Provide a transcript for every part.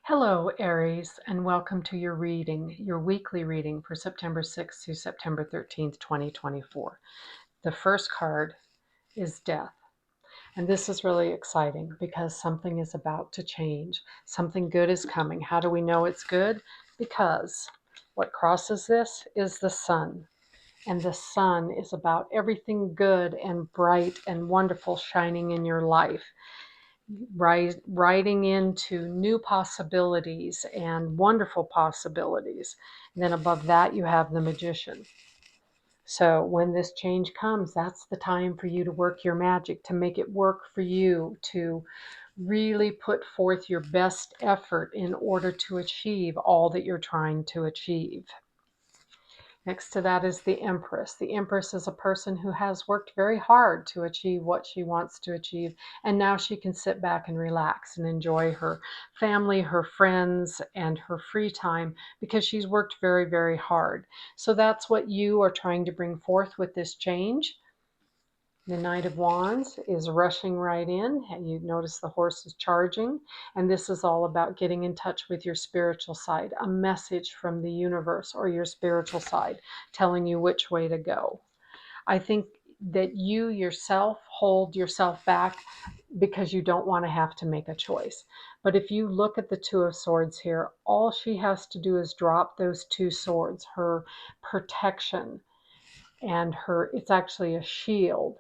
Hello, Aries, and welcome to your reading, your weekly reading for September 6th to September 13th, 2024. The first card is Death. And this is really exciting because something is about to change. Something good is coming. How do we know it's good? Because what crosses this is the sun. And the sun is about everything good and bright and wonderful shining in your life. Riding into new possibilities and wonderful possibilities. And then above that, you have the Magician. So when this change comes, that's the time for you to work your magic, to make it work for you, to really put forth your best effort in order to achieve all that you're trying to achieve. Next to that is the Empress. The Empress is a person who has worked very hard to achieve what she wants to achieve, and now she can sit back and relax and enjoy her family, her friends, and her free time because she's worked very, very hard. So that's what you are trying to bring forth with this change. The Knight of Wands is rushing right in, and you notice the horse is charging, and this is all about getting in touch with your spiritual side, a message from the universe or your spiritual side telling you which way to go. I think that you yourself hold yourself back because you don't want to have to make a choice. But if you look at the Two of Swords here, all she has to do is drop those two swords, her protection, and it's actually a shield,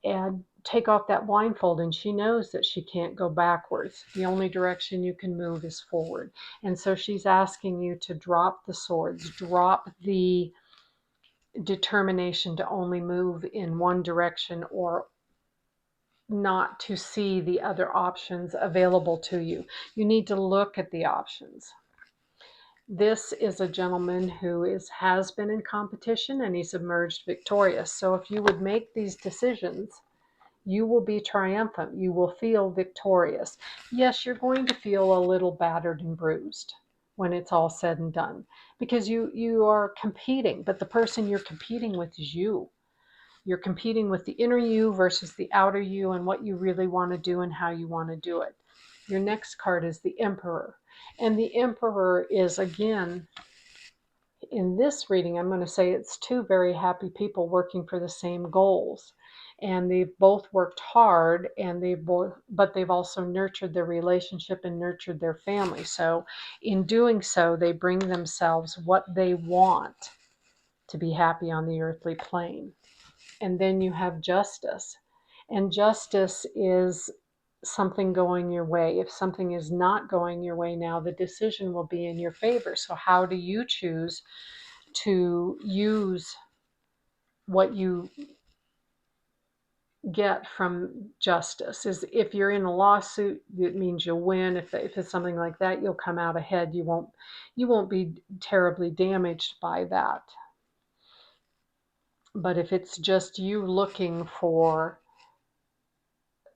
and take off that blindfold, and she knows that she can't go backwards. The only direction you can move is forward. And so she's asking you to drop the swords, drop the determination to only move in one direction or not to see the other options available to you. You need to look at the options. This is a gentleman who has been in competition, and he's emerged victorious. So if you would make these decisions, you will be triumphant. You will feel victorious. Yes, you're going to feel a little battered and bruised when it's all said and done, because you are competing, but the person you're competing with is you. You're competing with the inner you versus the outer you, and what you really want to do and how you want to do it. Your next card is the Emperor. And the Emperor is, again, in this reading, I'm going to say it's two very happy people working for the same goals. And they've both worked hard, and but they've also nurtured their relationship and nurtured their family. So in doing so, they bring themselves what they want to be happy on the earthly plane. And then you have Justice. And justice is something going your way. If something is not going your way now, the decision will be in your favor. So how do you choose to use what you get from justice? Is if you're in a lawsuit, it means you'll win. If it's something like that, you'll come out ahead. You won't be terribly damaged by that. But if it's just you looking for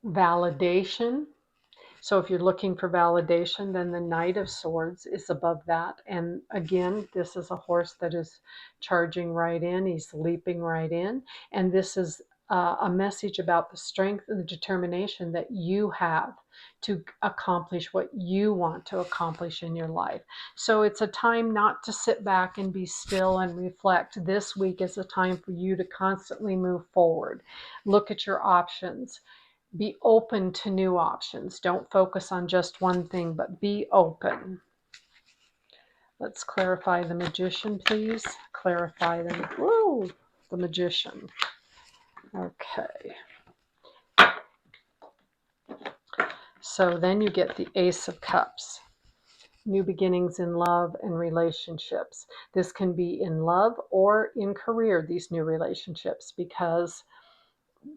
validation, so if you're looking for validation, then the Knight of Swords is above that. And again, this is a horse that is charging right in. He's leaping right in. And this is a message about the strength and the determination that you have to accomplish what you want to accomplish in your life. So it's a time not to sit back and be still and reflect. This week is a time for you to constantly move forward. Look at your options. Be open to new options. Don't focus on just one thing, but be open. Let's clarify the Magician, please. Clarify the Magician. Okay. So then you get the Ace of Cups. New beginnings in love and relationships. This can be in love or in career, these new relationships, because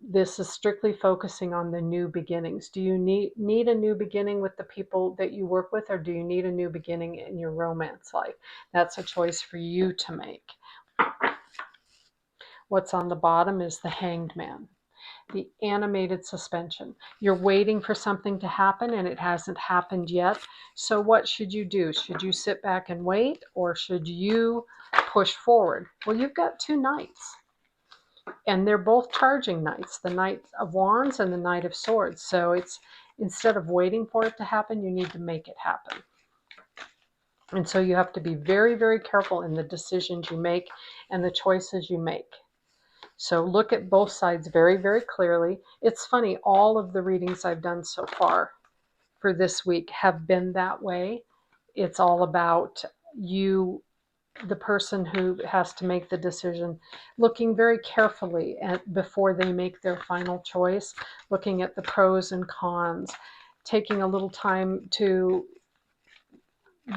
this is strictly focusing on the new beginnings. Do you need a new beginning with the people that you work with, or do you need a new beginning in your romance life? That's a choice for you to make. What's on the bottom is the Hanged Man, the animated suspension. You're waiting for something to happen and it hasn't happened yet. So what should you do? Should you sit back and wait, or should you push forward? Well, you've got two knights, and they're both charging knights, the Knight of Wands and the Knight of Swords. So it's, instead of waiting for it to happen, you need to make it happen. And so you have to be very, very careful in the decisions you make and the choices you make. So look at both sides very, very clearly. It's funny, all of the readings I've done so far for this week have been that way. It's all about you, the person who has to make the decision, looking very carefully before they make their final choice, looking at the pros and cons, taking a little time to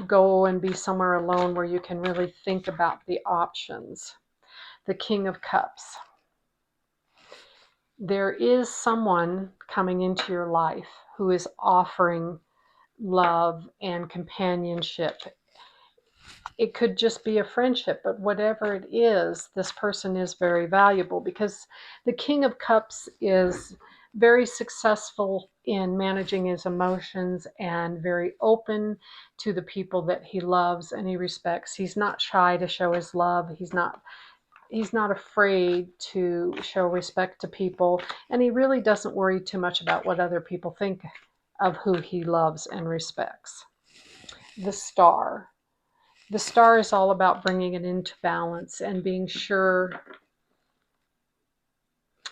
go and be somewhere alone where you can really think about the options. The King of Cups. There is someone coming into your life who is offering love and companionship. It could just be a friendship, but whatever it is, this person is very valuable because the King of Cups is very successful in managing his emotions and very open to the people that he loves and he respects. He's not shy to show his love. He's not afraid to show respect to people, and he really doesn't worry too much about what other people think of who he loves and respects. The Star. The Star is all about bringing it into balance and being sure.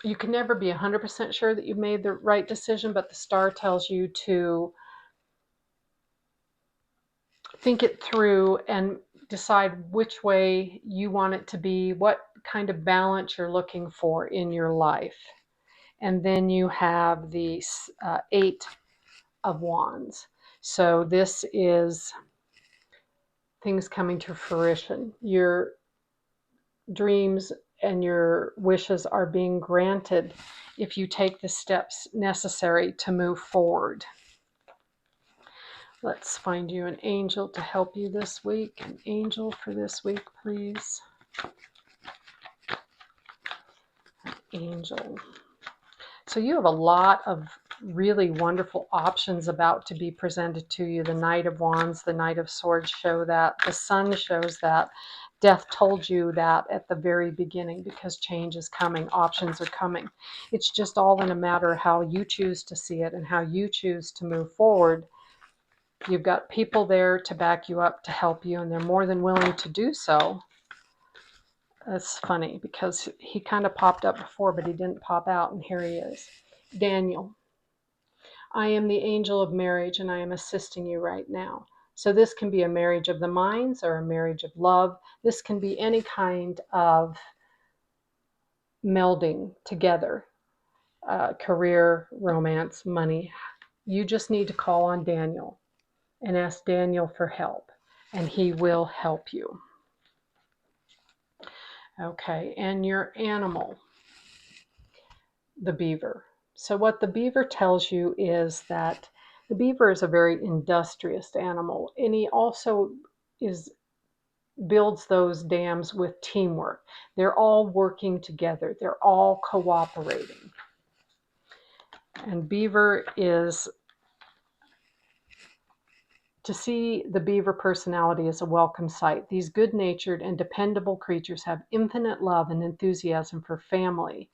You can never be 100% sure that you've made the right decision, but the Star tells you to think it through and decide which way you want it to be, what kind of balance you're looking for in your life. And then you have the Eight of Wands. So this is things coming to fruition. Your dreams and your wishes are being granted if you take the steps necessary to move forward. Let's find you an angel to help you this week. An angel for this week, please. An angel. So you have a lot of really wonderful options about to be presented to you. The Knight of Wands, the Knight of Swords show that. The Sun shows that. Death told you that at the very beginning because change is coming. Options are coming. It's just all in a matter of how you choose to see it and how you choose to move forward. You've got people there to back you up, to help you, and they're more than willing to do so. That's funny because he kind of popped up before, but he didn't pop out, and here he is. Daniel. I am the angel of marriage, and I am assisting you right now. So this can be a marriage of the minds or a marriage of love. This can be any kind of melding together, career, romance, money. You just need to call on Daniel and ask Daniel for help, and he will help you. Okay, and your animal, the beaver. So what the beaver tells you is that the beaver is a very industrious animal, and he also builds those dams with teamwork. They're all working together. They're all cooperating. And beaver is, to see the beaver personality as a welcome sight. These good-natured and dependable creatures have infinite love and enthusiasm for family.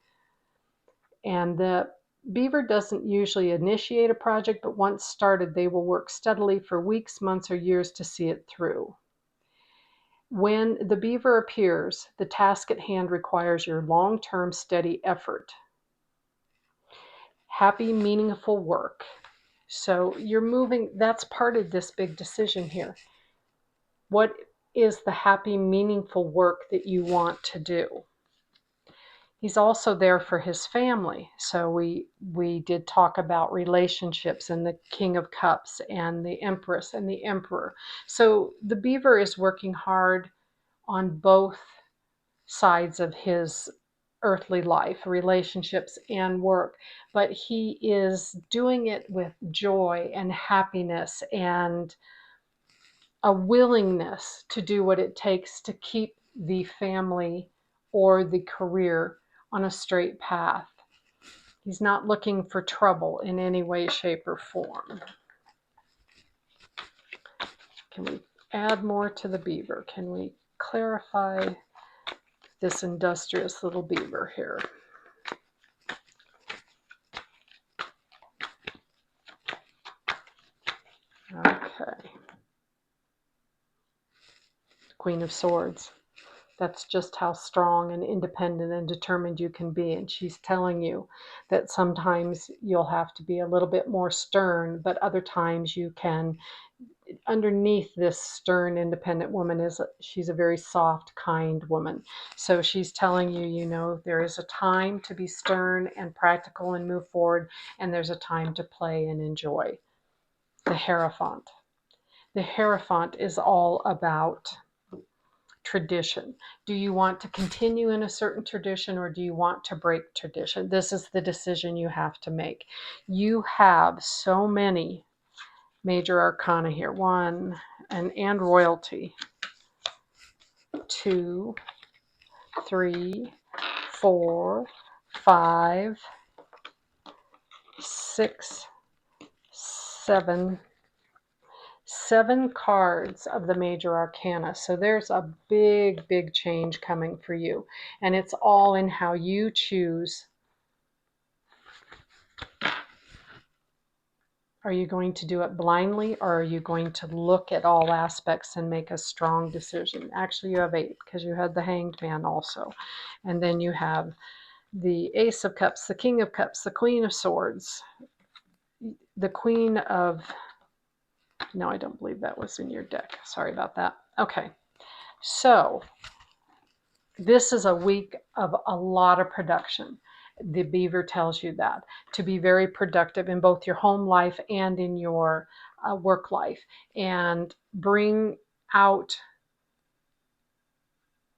And the beaver doesn't usually initiate a project, but once started, they will work steadily for weeks, months, or years to see it through. When the beaver appears, the task at hand requires your long-term steady effort. Happy, meaningful work. So you're moving, that's part of this big decision here. What is the happy, meaningful work that you want to do? He's also there for his family. So we did talk about relationships and the King of Cups and the Empress and the Emperor. So the beaver is working hard on both sides of his earthly life, relationships and work, but he is doing it with joy and happiness and a willingness to do what it takes to keep the family or the career on a straight path. He's not looking for trouble in any way, shape, or form. Can we add more to the beaver? Can we clarify this industrious little beaver here? Okay. Queen of Swords. That's just how strong and independent and determined you can be. And she's telling you that sometimes you'll have to be a little bit more stern, but other times you can, underneath this stern, independent woman is she's a very soft, kind woman. So she's telling you, you know, there is a time to be stern and practical and move forward, and there's a time to play and enjoy. The Hierophant. The Hierophant is all about tradition. Do you want to continue in a certain tradition, or do you want to break tradition? This is the decision you have to make. You have so many major arcana here. One, and royalty. 2, 3, 4, 5, 6, 7. 7 cards of the major arcana. So there's a big, big change coming for you. And it's all in how you choose. Are you going to do it blindly, or are you going to look at all aspects and make a strong decision? Actually, you have 8 because you had the Hanged Man also. And then you have the Ace of Cups, the King of Cups, the Queen of Swords, the Queen of... No, I don't believe that was in your deck. Sorry about that. Okay. So this is a week of a lot of production. The Beaver tells you that, to be very productive in both your home life and in your work life, and bring out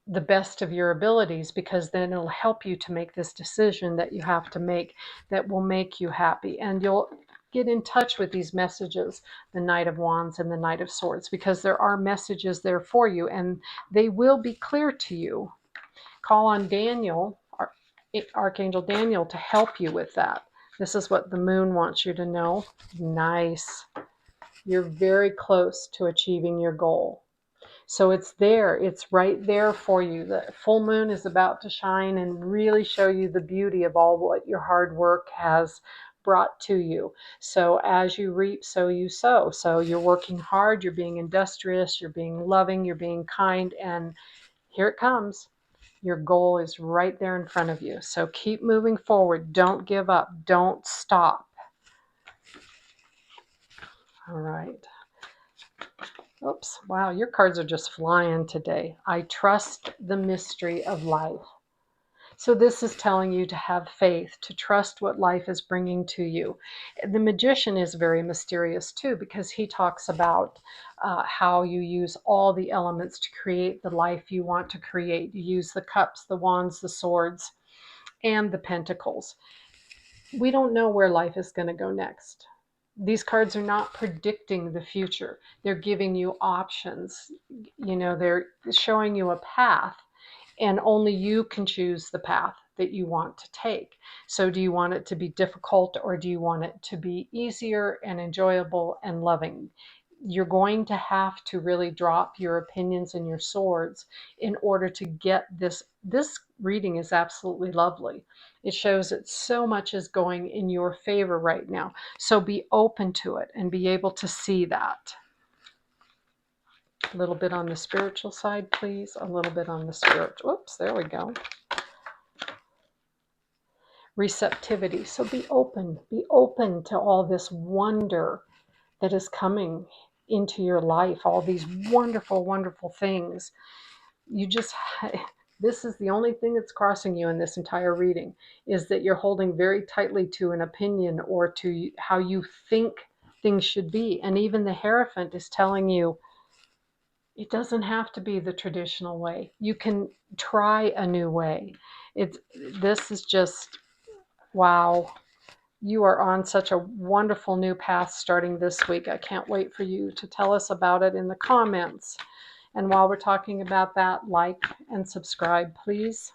the best of your abilities, because then it'll help you to make this decision that you have to make that will make you happy. And you'll get in touch with these messages, the Knight of Wands and the Knight of Swords, because there are messages there for you, and they will be clear to you. Call on Daniel, Archangel Daniel, to help you with that. This is what the Moon wants you to know. Nice. You're very close to achieving your goal. So it's there. It's right there for you. The full moon is about to shine and really show you the beauty of all what your hard work has brought to you. So as you reap, so you sow. So you're working hard, you're being industrious, you're being loving, you're being kind, and here it comes. Your goal is right there in front of you. So keep moving forward. Don't give up. Don't stop. All right. Oops. Wow, your cards are just flying today. I trust the mystery of life. So this is telling you to have faith, to trust what life is bringing to you. The Magician is very mysterious too, because he talks about how you use all the elements to create the life you want to create. You use the cups, the wands, the swords, and the pentacles. We don't know where life is going to go next. These cards are not predicting the future. They're giving you options. You know, they're showing you a path, and only you can choose the path that you want to take. So do you want it to be difficult, or do you want it to be easier and enjoyable and loving? You're going to have to really drop your opinions and your swords in order to get this. This reading is absolutely lovely. It shows that so much is going in your favor right now. So be open to it and be able to see that. A little bit on the spiritual side, please. A little bit on the spiritual. Oops, there we go. Receptivity. So be open. Be open to all this wonder that is coming into your life. All these wonderful, wonderful things. You just... This is the only thing that's crossing you in this entire reading, is that you're holding very tightly to an opinion or to how you think things should be. And even the Hierophant is telling you, it doesn't have to be the traditional way. You can try a new way. This is just, wow. You are on such a wonderful new path starting this week. I can't wait for you to tell us about it in the comments. And while we're talking about that, like and subscribe, please,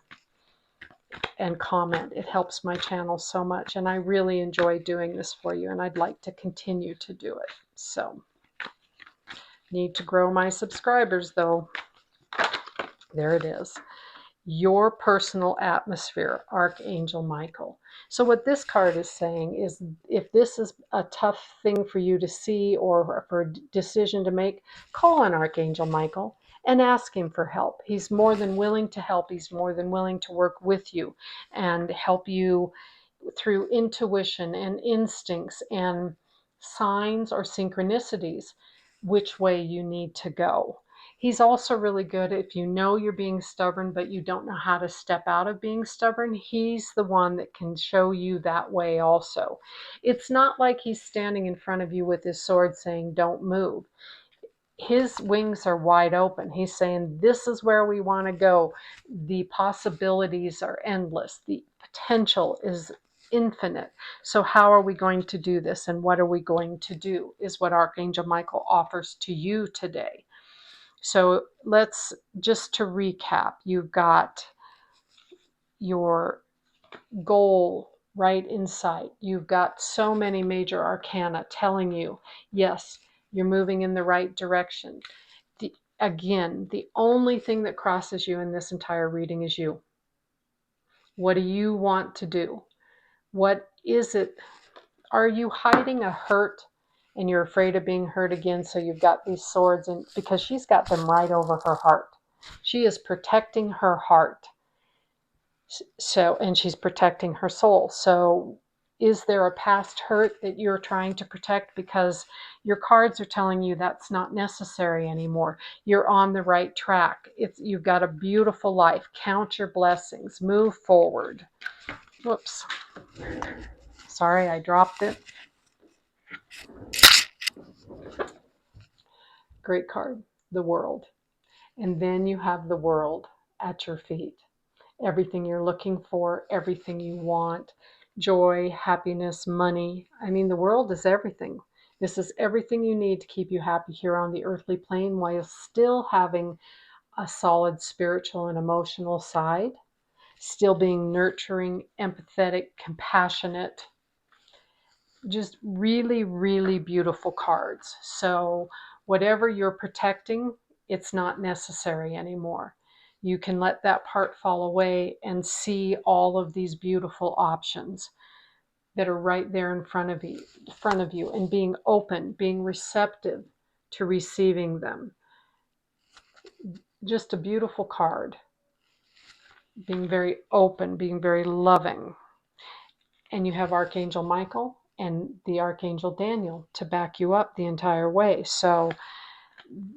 and comment. It helps my channel so much, and I really enjoy doing this for you, and I'd like to continue to do it. So, need to grow my subscribers, though. There it is. Your personal atmosphere, Archangel Michael. So what this card is saying is, if this is a tough thing for you to see or for a decision to make, call on Archangel Michael and ask him for help. He's more than willing to help. He's more than willing to work with you and help you through intuition and instincts and signs or synchronicities which way you need to go. He's also really good if you know you're being stubborn, but you don't know how to step out of being stubborn. He's the one that can show you that way also. It's not like he's standing in front of you with his sword saying, don't move. His wings are wide open. He's saying, this is where we want to go. The possibilities are endless. The potential is infinite. So how are we going to do this? And what are we going to do is what Archangel Michael offers to you today. So let's just to recap, you've got your goal right in sight. You've got so many major arcana telling you, yes, you're moving in the right direction. Again, the only thing that crosses you in this entire reading is you. What do you want to do? What is it? Are you hiding a hurt and you're afraid of being hurt again? So you've got these swords, and because she's got them right over her heart. She is protecting her heart. So, and she's protecting her soul. So is there a past hurt that you're trying to protect? Because your cards are telling you that's not necessary anymore. You're on the right track. You've got a beautiful life. Count your blessings. Move forward. Whoops. Sorry, I dropped it. Great card. The World. And then you have the world at your feet. Everything you're looking for, everything you want, joy, happiness, money. I mean, the world is everything. This is everything you need to keep you happy here on the earthly plane while still having a solid spiritual and emotional side, still being nurturing, empathetic, compassionate. Just really, really beautiful cards. So whatever you're protecting, it's not necessary anymore. You can let that part fall away and see all of these beautiful options that are right there in front of you, and being open, being receptive to receiving them. Just a beautiful card. Being very open, being very loving. And you have Archangel Michael and the Archangel Daniel to back you up the entire way. So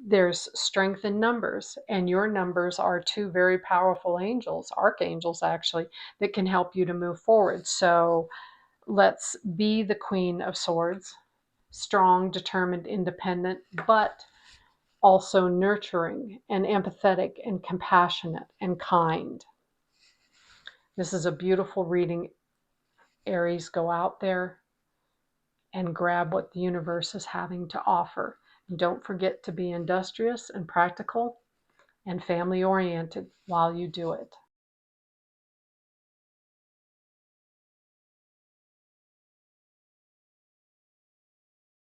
there's strength in numbers, and your numbers are two very powerful angels, archangels actually, that can help you to move forward. So let's be the Queen of Swords, strong, determined, independent, but also nurturing and empathetic and compassionate and kind. This is a beautiful reading, Aries. Go out there and grab what the universe is having to offer. And don't forget to be industrious and practical and family oriented while you do it.